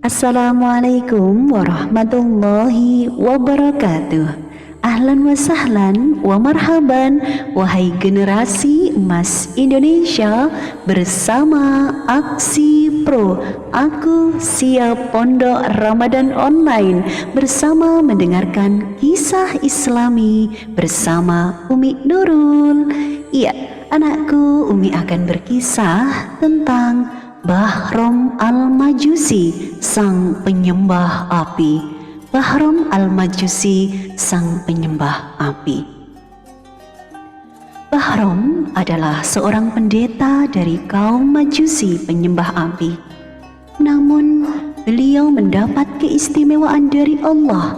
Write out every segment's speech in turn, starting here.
Assalamualaikum warahmatullahi wabarakatuh. Ahlan wa sahlan wa marhaban, wahai generasi emas Indonesia bersama Aksi Pro. Aku siap pondok Ramadan online bersama mendengarkan kisah Islami bersama Umi Nurul. Iya, anakku, Umi akan berkisah tentang Bahram Al-Majusi, sang penyembah api. Bahram Al-Majusi, sang penyembah api. Bahram adalah seorang pendeta dari kaum Majusi penyembah api. Namun, beliau mendapat keistimewaan dari Allah.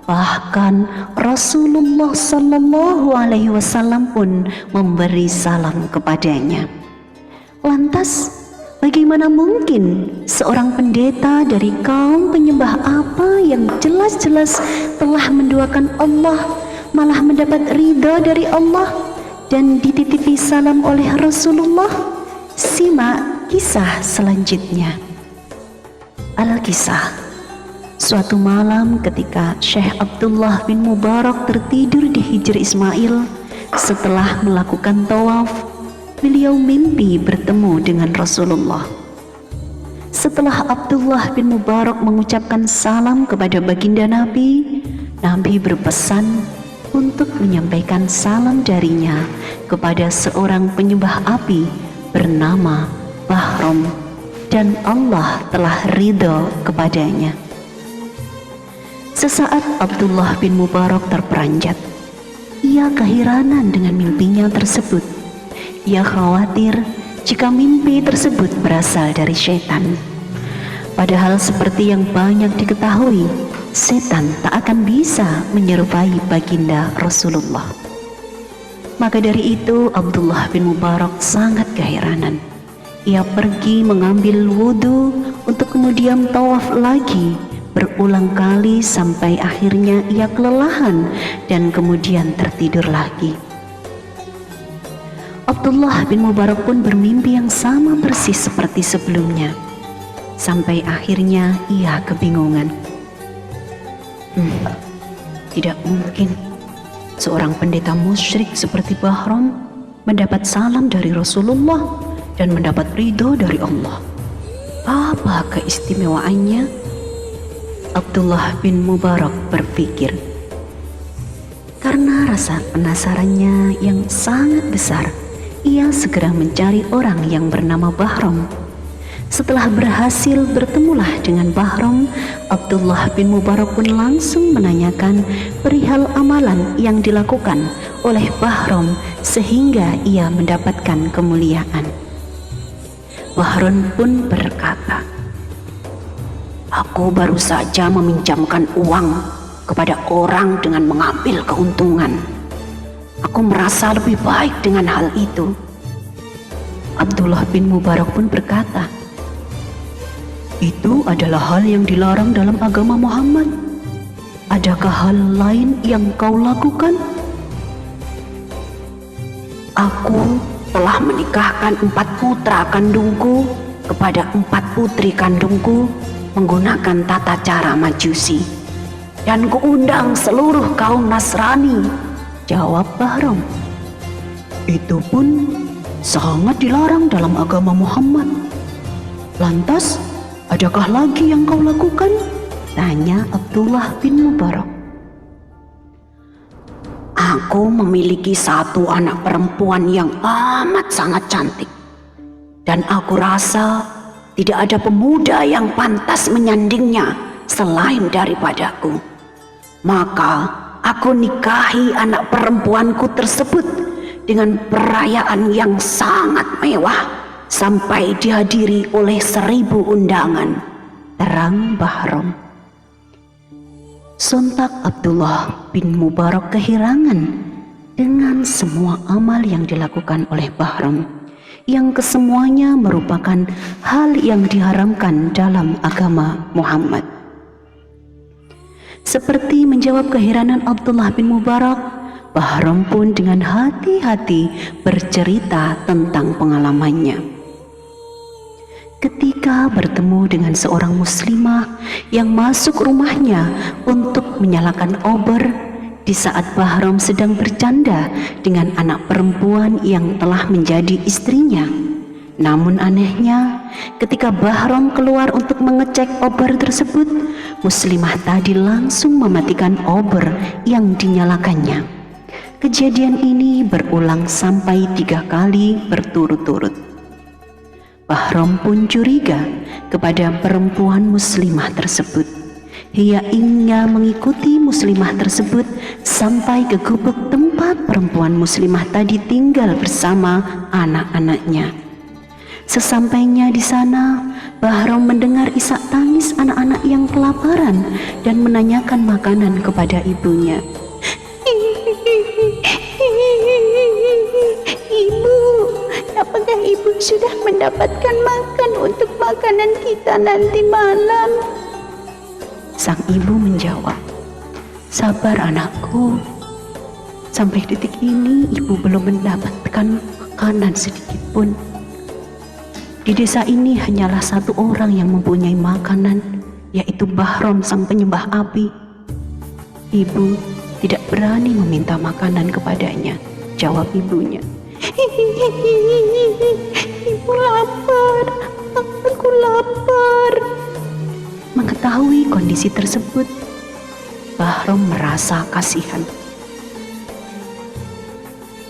Bahkan Rasulullah Sallallahu Alaihi Wasallam pun memberi salam kepadanya. Lantas, bagaimana mungkin seorang pendeta dari kaum penyembah apa yang jelas-jelas telah mendoakan Allah malah mendapat ridha dari Allah dan dititipi salam oleh Rasulullah? Simak kisah selanjutnya. Al-Kisah. Suatu malam ketika Syekh Abdullah bin Mubarak tertidur di Hijr Ismail setelah melakukan tawaf, beliau mimpi bertemu dengan Rasulullah. Setelah Abdullah bin Mubarak mengucapkan salam kepada baginda Nabi, Nabi berpesan untuk menyampaikan salam darinya kepada seorang penyembah api bernama Bahram, dan Allah telah ridho kepadanya. Sesaat Abdullah bin Mubarak terperanjat. Ia keheranan dengan mimpinya tersebut. Ia khawatir jika mimpi tersebut berasal dari setan. Padahal seperti yang banyak diketahui, setan tak akan bisa menyerupai baginda Rasulullah. Maka dari itu Abdullah bin Mubarak sangat keheranan. Ia pergi mengambil wudhu untuk kemudian tawaf lagi berulang kali sampai akhirnya ia kelelahan dan kemudian tertidur lagi. Abdullah bin Mubarak pun bermimpi yang sama persis seperti sebelumnya. Sampai akhirnya ia kebingungan. Tidak mungkin seorang pendeta musyrik seperti Bahram mendapat salam dari Rasulullah dan mendapat ridho dari Allah. Apa keistimewaannya? Abdullah bin Mubarak berpikir. Karena rasa penasarannya yang sangat besar, ia segera mencari orang yang bernama Bahram. Setelah berhasil bertemulah dengan Bahram, Abdullah bin Mubarak pun langsung menanyakan perihal amalan yang dilakukan oleh Bahram sehingga ia mendapatkan kemuliaan. Bahram pun berkata, "Aku baru saja meminjamkan uang kepada orang dengan mengambil keuntungan. Aku merasa lebih baik dengan hal itu." Abdullah bin Mubarak pun berkata, "Itu adalah hal yang dilarang dalam agama Muhammad. Adakah hal lain yang kau lakukan?" "Aku telah menikahkan 4 putra kandungku kepada 4 putri kandungku menggunakan tata cara Majusi, dan kuundang seluruh kaum Nasrani," jawab Bahram. "Itu pun sangat dilarang dalam agama Muhammad. Lantas, adakah lagi yang kau lakukan?" tanya Abdullah bin Mubarak. "Aku memiliki 1 anak perempuan yang amat sangat cantik, dan aku rasa tidak ada pemuda yang pantas menyandingnya selain daripadaku. Maka aku nikahi anak perempuanku tersebut dengan perayaan yang sangat mewah sampai dihadiri oleh 1000 undangan, terang Bahram. Sontak Abdullah bin Mubarak kehirangan dengan semua amal yang dilakukan oleh Bahram, yang kesemuanya merupakan hal yang diharamkan dalam agama Muhammad. Seperti menjawab keheranan Abdullah bin Mubarak, Bahram pun dengan hati-hati bercerita tentang pengalamannya. Ketika bertemu dengan seorang muslimah yang masuk rumahnya untuk menyalakan obor di saat Bahram sedang bercanda dengan anak perempuan yang telah menjadi istrinya. Namun anehnya, ketika Bahram keluar untuk mengecek obor tersebut, muslimah tadi langsung mematikan obor yang dinyalakannya. Kejadian ini berulang sampai 3 kali berturut-turut. Bahram pun curiga kepada perempuan muslimah tersebut. Ia ingin mengikuti muslimah tersebut sampai ke gubuk tempat perempuan muslimah tadi tinggal bersama anak-anaknya. Sesampainya di sana, Bahram mendengar isak tangis anak-anak yang kelaparan dan menanyakan makanan kepada ibunya. Ibu, apakah ibu sudah mendapatkan makan untuk makanan kita nanti malam? Sang ibu menjawab, sabar anakku, sampai detik ini ibu belum mendapatkan makanan sedikit pun. Di desa ini hanyalah 1 orang yang mempunyai makanan, yaitu Bahram sang penyembah api. Ibu tidak berani meminta makanan kepadanya, jawab ibunya. Ibu lapar, aku lapar. Mengetahui kondisi tersebut, Bahram merasa kasihan.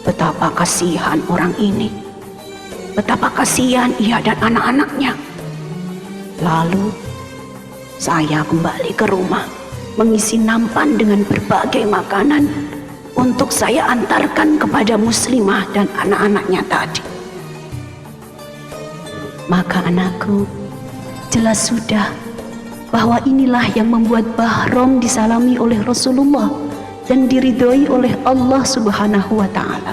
Betapa kasihan orang ini, betapa kasihan ia dan anak-anaknya. Lalu saya kembali ke rumah, mengisi nampan dengan berbagai makanan untuk saya antarkan kepada muslimah dan anak-anaknya tadi. Maka anakku, jelas sudah bahwa inilah yang membuat Bahram disalami oleh Rasulullah dan diridhoi oleh Allah Subhanahu wa Ta'ala.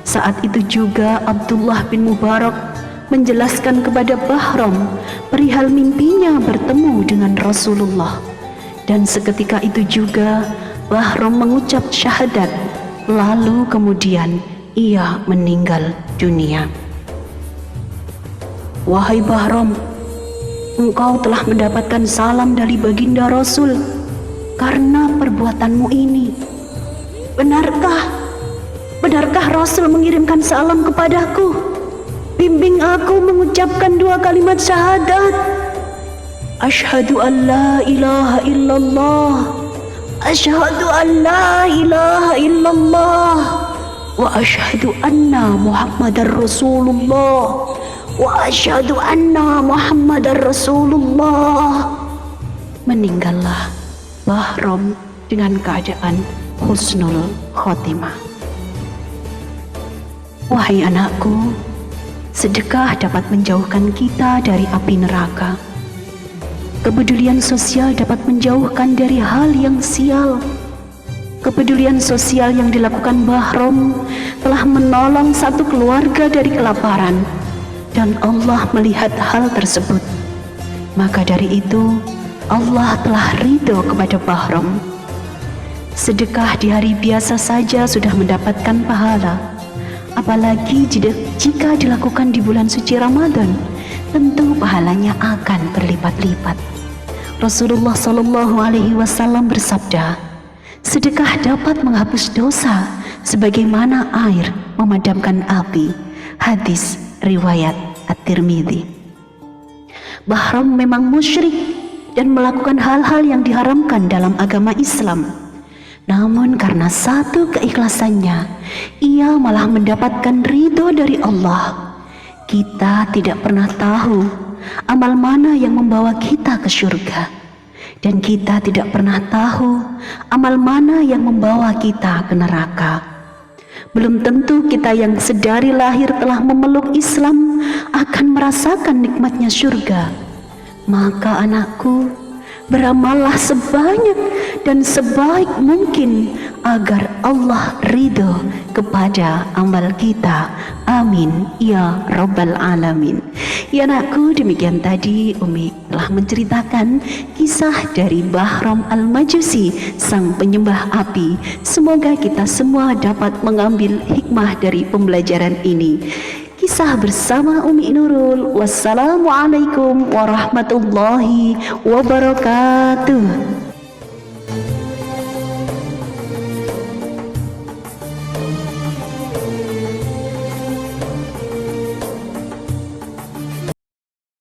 Saat itu juga Abdullah bin Mubarak menjelaskan kepada Bahram perihal mimpinya bertemu dengan Rasulullah. Dan seketika itu juga Bahram mengucap syahadat, lalu kemudian ia meninggal dunia. Wahai Bahram, engkau telah mendapatkan salam dari baginda Rasul karena perbuatanmu ini. Benarkah Rasul mengirimkan salam kepadaku? Bimbing aku mengucapkan 2 kalimat syahadat. Asyhadu an la ilaha illallah, asyhadu an la ilaha illallah, wa asyhadu anna Muhammadar Rasulullah, wa asyhadu anna Muhammadar Rasulullah. Meninggallah Bahram dengan keadaan husnul khotimah. Wahai anakku, sedekah dapat menjauhkan kita dari api neraka. Kepedulian sosial dapat menjauhkan dari hal yang sial. Kepedulian sosial yang dilakukan Bahram telah menolong 1 keluarga dari kelaparan, dan Allah melihat hal tersebut. Maka dari itu, Allah telah ridho kepada Bahram. Sedekah di hari biasa saja sudah mendapatkan pahala, apalagi jika dilakukan di bulan suci Ramadan, tentu pahalanya akan berlipat-lipat. Rasulullah SAW bersabda, sedekah dapat menghapus dosa sebagaimana air memadamkan api. Hadis riwayat At-Tirmidzi. Bahram memang musyrik dan melakukan hal-hal yang diharamkan dalam agama Islam. Namun karena 1 keikhlasannya, ia malah mendapatkan ridho dari Allah. Kita tidak pernah tahu amal mana yang membawa kita ke surga, dan kita tidak pernah tahu amal mana yang membawa kita ke neraka. Belum tentu kita yang sedari lahir telah memeluk Islam akan merasakan nikmatnya surga. Maka anakku, beramallah sebanyak dan sebaik mungkin agar Allah ridho kepada amal kita. Amin ya rabbal alamin. Ya anakku, demikian tadi Umi telah menceritakan kisah dari Bahram al-Majusi, sang penyembah api. Semoga kita semua dapat mengambil hikmah dari pembelajaran ini. Kisah bersama Umi Nurul. Wassalamualaikum warahmatullahi wabarakatuh.